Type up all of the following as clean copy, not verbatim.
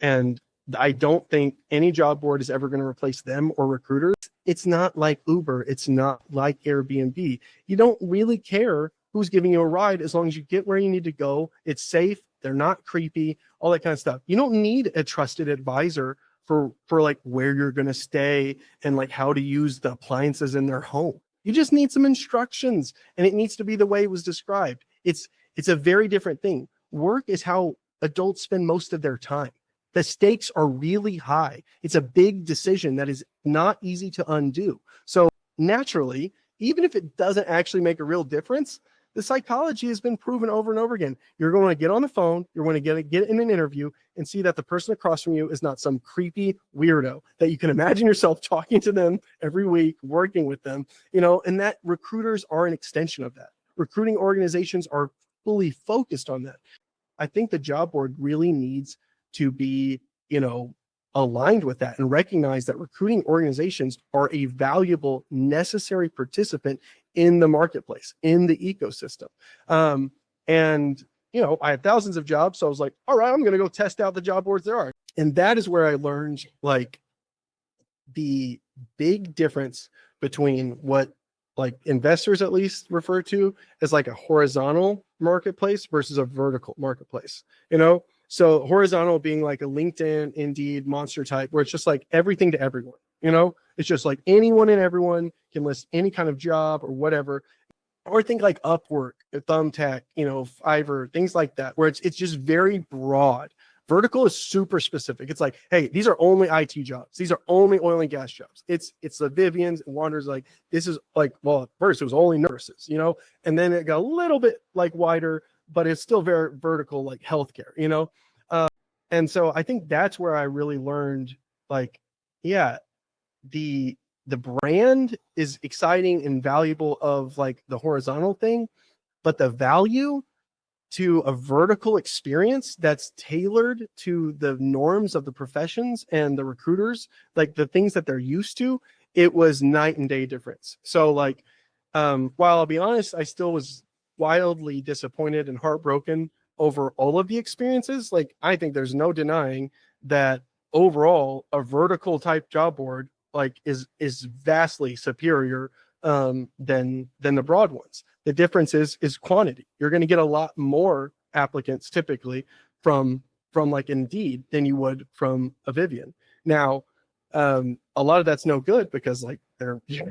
And I don't think any job board is ever going to replace them or recruiters. It's not like Uber. It's not like Airbnb. You don't really care who's giving you a ride as long as you get where you need to go. It's safe. They're not creepy, all that kind of stuff. You don't need a trusted advisor for like where you're going to stay and like how to use the appliances in their home. You just need some instructions, and it needs to be the way it was described. It's a very different thing. Work is how adults spend most of their time. The stakes are really high. It's a big decision that is not easy to undo. So naturally, even if it doesn't actually make a real difference, the psychology has been proven over and over again. You're going to get on the phone, you're going to get in an interview and see that the person across from you is not some creepy weirdo that you can imagine yourself talking to them every week, working with them, and that recruiters are an extension of that. Recruiting organizations are fully focused on that. I think the job board really needs to be, aligned with that and recognize that recruiting organizations are a valuable, necessary participant in the marketplace, in the ecosystem. And I had thousands of jobs. So I was like, all right, I'm going to go test out the job boards there are. And that is where I learned like the big difference between what like investors at least refer to as like a horizontal marketplace versus a vertical marketplace, So horizontal being like a LinkedIn, Indeed, Monster type, where it's just like everything to everyone, It's just like anyone and everyone can list any kind of job or whatever. Or think like Upwork, Thumbtack, Fiverr, things like that, where it's just very broad. Vertical is super specific. It's like, hey, these are only IT jobs. These are only oil and gas jobs. It's the Vivians and Wanders. Like this is like, well, at first it was only nurses, and then it got a little bit like wider, but it's still very vertical, like healthcare, and so I think that's where I really learned, like, yeah, the brand is exciting and valuable of like the horizontal thing, but the value to a vertical experience that's tailored to the norms of the professions and the recruiters, like the things that they're used to, it was night and day difference. So like, while I'll be honest, I still was wildly disappointed and heartbroken over all of the experiences. Like, I think there's no denying that overall a vertical type job board like is vastly superior than the broad ones. The difference is quantity. You're going to get a lot more applicants typically from like Indeed than you would from a Vivian. Now, a lot of that's no good because like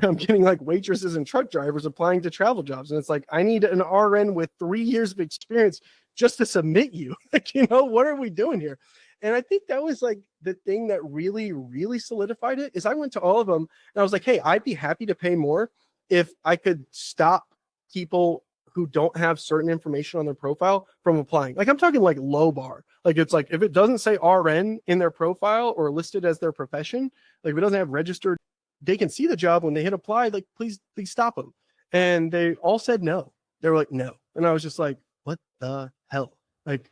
I'm getting like waitresses and truck drivers applying to travel jobs, and it's like I need an RN with 3 years of experience just to submit you. Like, what are we doing here? And I think that was like the thing that really, really solidified it is I went to all of them and I was like, hey, I'd be happy to pay more if I could stop people who don't have certain information on their profile from applying. Like I'm talking like low bar. Like it's like if it doesn't say RN in their profile or listed as their profession, like if it doesn't have registered, they can see the job when they hit apply, like please stop them. And they all said no. They were like, no. And I was just like, what the hell? Like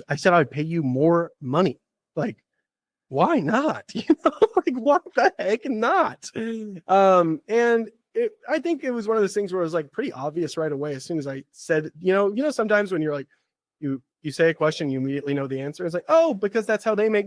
I said I'd pay you more money. Like, why not? Like what the heck not? And I think it was one of those things where it was like pretty obvious right away as soon as I said, sometimes when you're like, you say a question, you immediately know the answer. It's like, oh, because that's how they make